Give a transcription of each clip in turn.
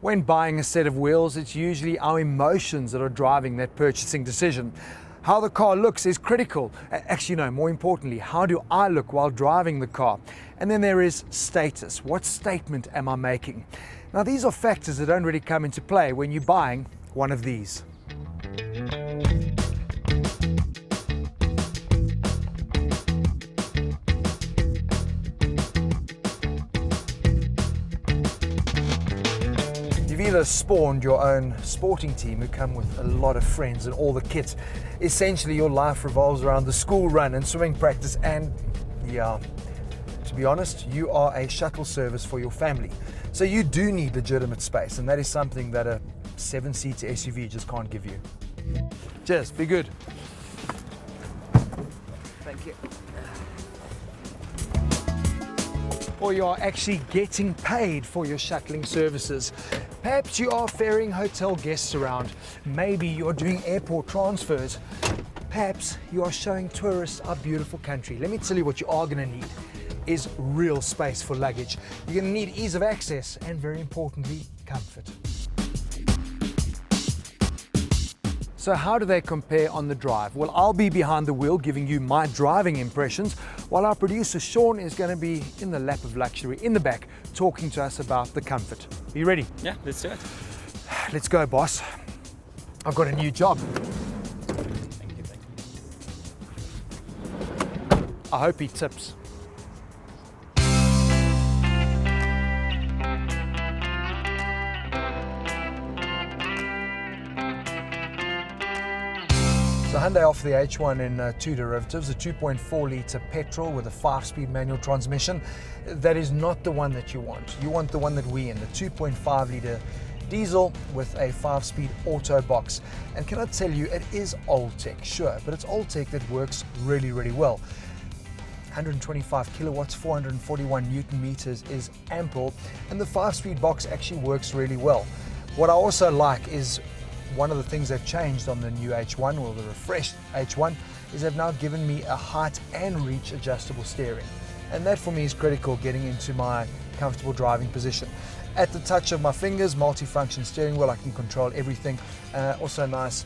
When buying a set of wheels, it's usually our emotions that are driving that purchasing decision. How the car looks is critical. Actually, no, more importantly, how do I look while driving the car? And then there is status. What statement am I making? Now, these are factors that don't really come into play when you're buying one of these. You've either spawned your own sporting team who come with a lot of friends and all the kit. Essentially, your life revolves around the school run and swimming practice, and yeah, to be honest, you are a shuttle service for your family. So you do need legitimate space, and that is something that a 7-seater SUV just can't give you. Cheers, be good. Thank you. Or you are actually getting paid for your shuttling services. Perhaps you are ferrying hotel guests around. Maybe you're doing airport transfers. Perhaps you are showing tourists our beautiful country. Let me tell you what you are going to need is real space for luggage. You're going to need ease of access and, very importantly, comfort. So how do they compare on the drive? Well, I'll be behind the wheel giving you my driving impressions, while our producer Sean is going to be in the lap of luxury in the back talking to us about the comfort. Are you ready? Yeah, let's do it. Let's go, boss. I've got a new job. Thank you. I hope he tips. So Hyundai offer the H1 in two derivatives, a 2.4 litre petrol with a 5-speed manual transmission. That is not the one that you want. You want the one that we in, the 2.5 litre diesel with a 5-speed auto box. And can I tell you, it is old tech, sure, but it's old tech that works really, really well. 125 kilowatts, 441 Newton meters is ample, and the 5-speed box actually works really well. What I also like is one of the things they've changed on the new H1, or the refreshed H1, is they've now given me a height and reach adjustable steering. And that for me is critical getting into my comfortable driving position. At the touch of my fingers, multi-function steering wheel, I can control everything. Also nice,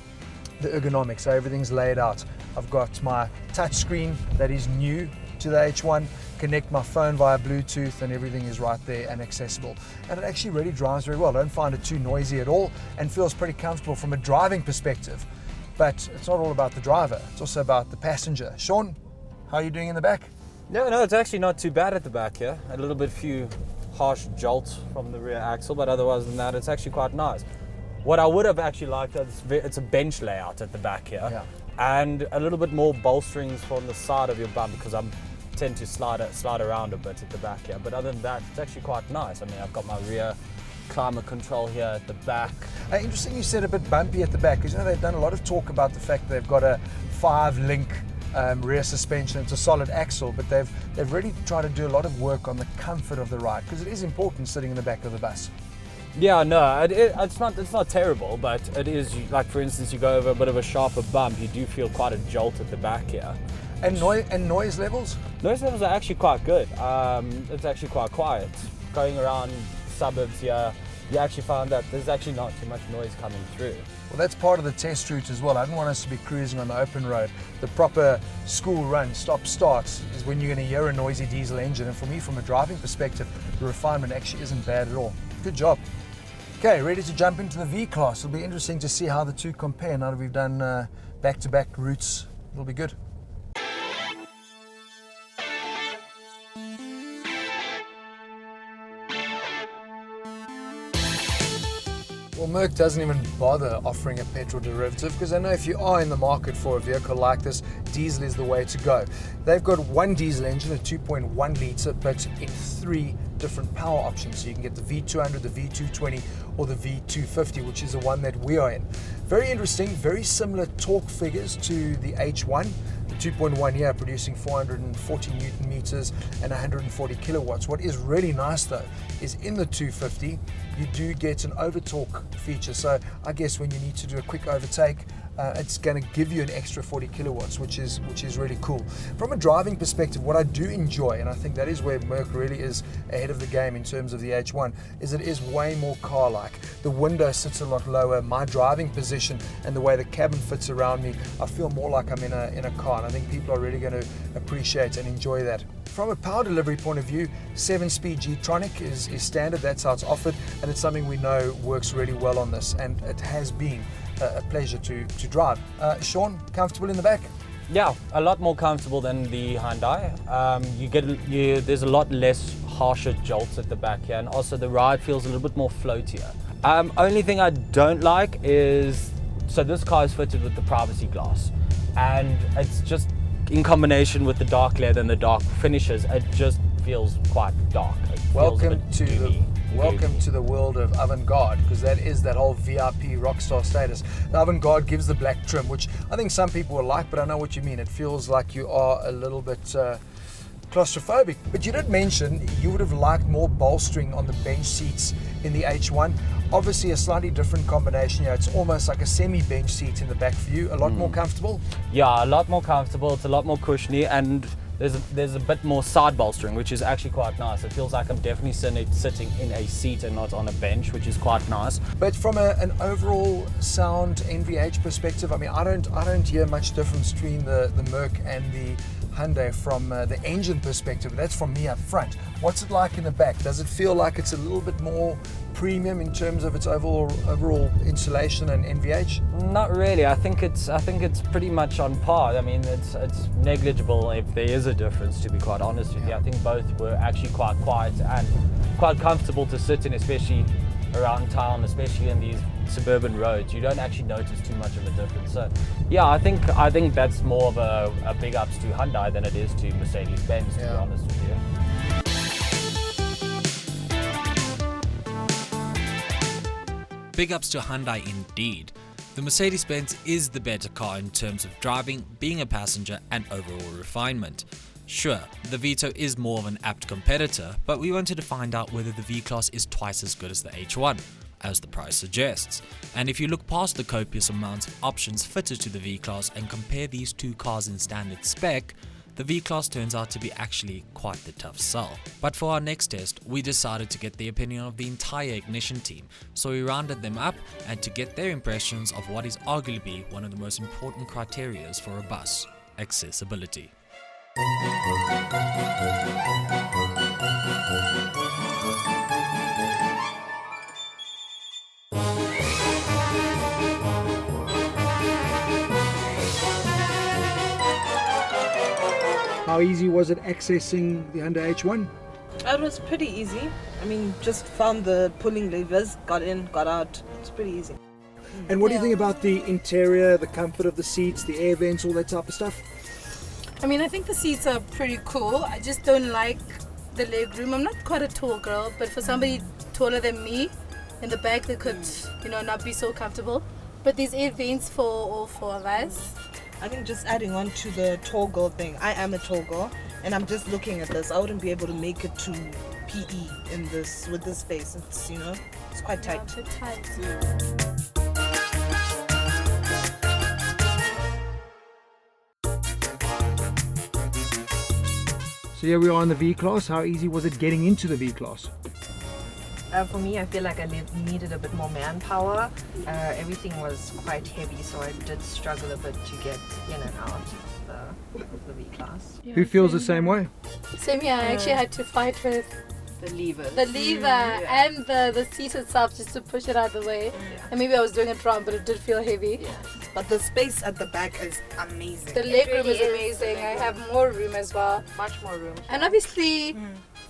the ergonomics, so everything's laid out. I've got my touch screen that is new to the H1, connect my phone via Bluetooth, and everything is right there and accessible. And it actually really drives very well. I don't find it too noisy at all and feels pretty comfortable from a driving perspective. But it's not all about the driver, it's also about the passenger. Sean, how are you doing in the back? No, it's actually not too bad at the back here. A little bit few harsh jolts from the rear axle, but otherwise than that, it's actually quite nice. What I would have actually liked is it's a bench layout at the back here. Yeah. And a little bit more bolsterings from the side of your bum, because I tend to slide around a bit at the back here. But other than that, it's actually quite nice. I mean, I've got my rear climate control here at the back. Interesting you said a bit bumpy at the back, because you know they've done a lot of talk about the fact that they've got a 5-link rear suspension. It's a solid axle, but they've really tried to do a lot of work on the comfort of the ride, because it is important sitting in the back of the bus. Yeah, no, it's not terrible, but it is, like for instance, you go over a bit of a sharper bump, you do feel quite a jolt at the back here. And noise levels? Noise levels are actually quite good. It's actually quite quiet. Going around suburbs here, you actually find that there's actually not too much noise coming through. Well, that's part of the test route as well. I didn't want us to be cruising on the open road. The proper school run, stop-start, is when you're going to hear a noisy diesel engine. And for me, from a driving perspective, the refinement actually isn't bad at all. Good job. Okay, ready to jump into the V-Class. It'll be interesting to see how the two compare now that we've done back-to-back routes. It'll be good. Well, Merc doesn't even bother offering a petrol derivative, because I know if you are in the market for a vehicle like this, diesel is the way to go. They've got one diesel engine, a 2.1 litre, but in 3 different power options. So you can get the V200, the V220, or the V250, which is the one that we are in. Very interesting, very similar torque figures to the H1. The 2.1 here producing 440 Newton meters and 140 kilowatts. What is really nice though is in the 250 you do get an over torque feature. So I guess when you need to do a quick overtake, it's going to give you an extra 40 kilowatts, which is really cool. From a driving perspective, what I do enjoy, and I think that is where Merc really is ahead of the game in terms of the H1, is it is way more car-like. The window sits a lot lower. My driving position and the way the cabin fits around me, I feel more like I'm in a car, and I think people are really going to appreciate and enjoy that. From a power delivery point of view, 7-speed G-Tronic is standard. That's how it's offered, and it's something we know works really well on this, and it has been a pleasure to drive. Sean, comfortable in the back? Yeah, a lot more comfortable than the Hyundai. There's a lot less harsher jolts at the back here, and also the ride feels a little bit more floatier. Only thing I don't like is, so this car is fitted with the privacy glass, and it's just in combination with the dark leather and the dark finishes, it just feels quite dark. Welcome to the world of avant-garde, because that is that whole VIP rockstar status. The avant-garde gives the black trim, which I think some people will like, but I know what you mean. It feels like you are a little bit claustrophobic. But you did mention you would have liked more bolstering on the bench seats in the H1. Obviously a slightly different combination here. It's almost like a semi-bench seat in the back for you. A lot more comfortable? Yeah, a lot more comfortable. It's a lot more cushiony, and there's a bit more side bolstering, which is actually quite nice. It feels like I'm definitely sitting in a seat and not on a bench, which is quite nice. But from an overall sound NVH perspective, I mean, I don't hear much difference between the Merc and the Hyundai from the engine perspective. That's from me up front. What's it like in the back? Does it feel like it's a little bit more premium in terms of its overall insulation and NVH? Not really. I think it's pretty much on par. I mean, it's negligible if there is a difference, to be quite honest with you. I think both were actually quite quiet and quite comfortable to sit in, especially around town, especially in these suburban roads. You don't actually notice too much of a difference. So yeah, I think that's more of a big ups to Hyundai than it is to Mercedes-Benz, to be honest with you. Big ups to Hyundai indeed. The Mercedes-Benz is the better car in terms of driving, being a passenger, and overall refinement. Sure, the Vito is more of an apt competitor, but we wanted to find out whether the V-Class is twice as good as the H1, as the price suggests. And if you look past the copious amounts of options fitted to the V-Class and compare these two cars in standard spec, the V-Class turns out to be actually quite the tough sell. But for our next test, we decided to get the opinion of the entire Ignition team, so we rounded them up and to get their impressions of what is arguably one of the most important criteria for a bus: accessibility. How easy was it accessing the Hyundai H1? It was pretty easy. I mean, just found the pulling levers, got in, got out. It's pretty easy. And what do you think about the interior, the comfort of the seats, the air vents, all that type of stuff? I mean, I think the seats are pretty cool. I just don't like the leg room. I'm not quite a tall girl, but for somebody taller than me in the back, they could, not be so comfortable. But there's air vents for all four of us. I think just adding on to the tall girl thing, I am a tall girl, and I'm just looking at this. I wouldn't be able to make it to PE with this space. It's it's quite tight. Yeah, a bit tight. So here we are in the V-Class. How easy was it getting into the V-Class? For me, I feel like I needed a bit more manpower. Everything was quite heavy, so I did struggle a bit to get in and out of the V-Class. Yeah, Who feels the same way? Same here. I actually had to fight with The lever. the lever and the seat itself just to push it out of the way. And maybe I was doing it wrong, but it did feel heavy. But the space at the back is amazing. The leg room really is is. amazing. I have more room as well. Much more room. And obviously,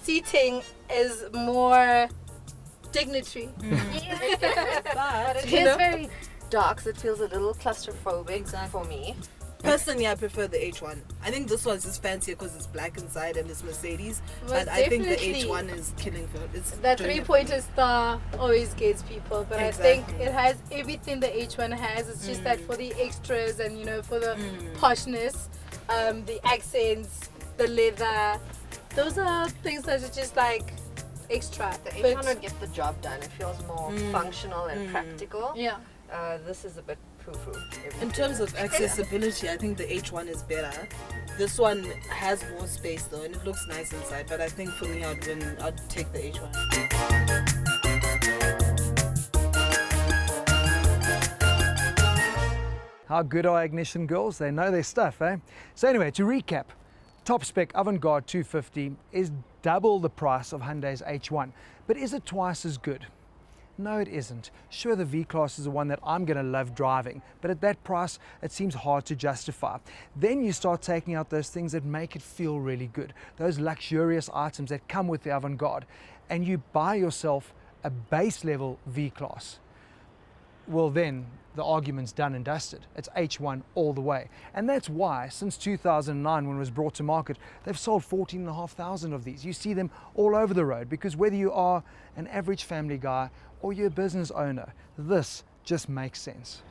seating is more dignitary. But it is very dark, so it feels a little claustrophobic for me. Personally, I prefer the H1. I think this one's just fancier because it's black inside and it's Mercedes. Most But I think the definitely. H1 is killing for it. That 3-pointer star always gets people, but I think Exactly. it has everything the H1 has. It's just that for the extras and for the poshness, the accents, the leather, those are things that are just like extra. The H1 would get the job done. It feels more functional and practical. Yeah. This is a bit poo-poo. In terms of accessibility, I think the H1 is better. This one has more space though, and it looks nice inside. But I think for me, I'd take the H1. How good are Ignition girls? They know their stuff, eh? So anyway, to recap, top spec Avant-Garde 250 is double the price of Hyundai's H1, but is it twice as good? No, it isn't. Sure, the V-Class is the one that I'm going to love driving, but at that price, it seems hard to justify. Then you start taking out those things that make it feel really good, those luxurious items that come with the Avant-Garde, and you buy yourself a base level V-Class. Well, then the argument's done and dusted. It's H1 all the way. And that's why, since 2009, when it was brought to market, they've sold 14,500 of these. You see them all over the road, because whether you are an average family guy or you're a business owner, this just makes sense.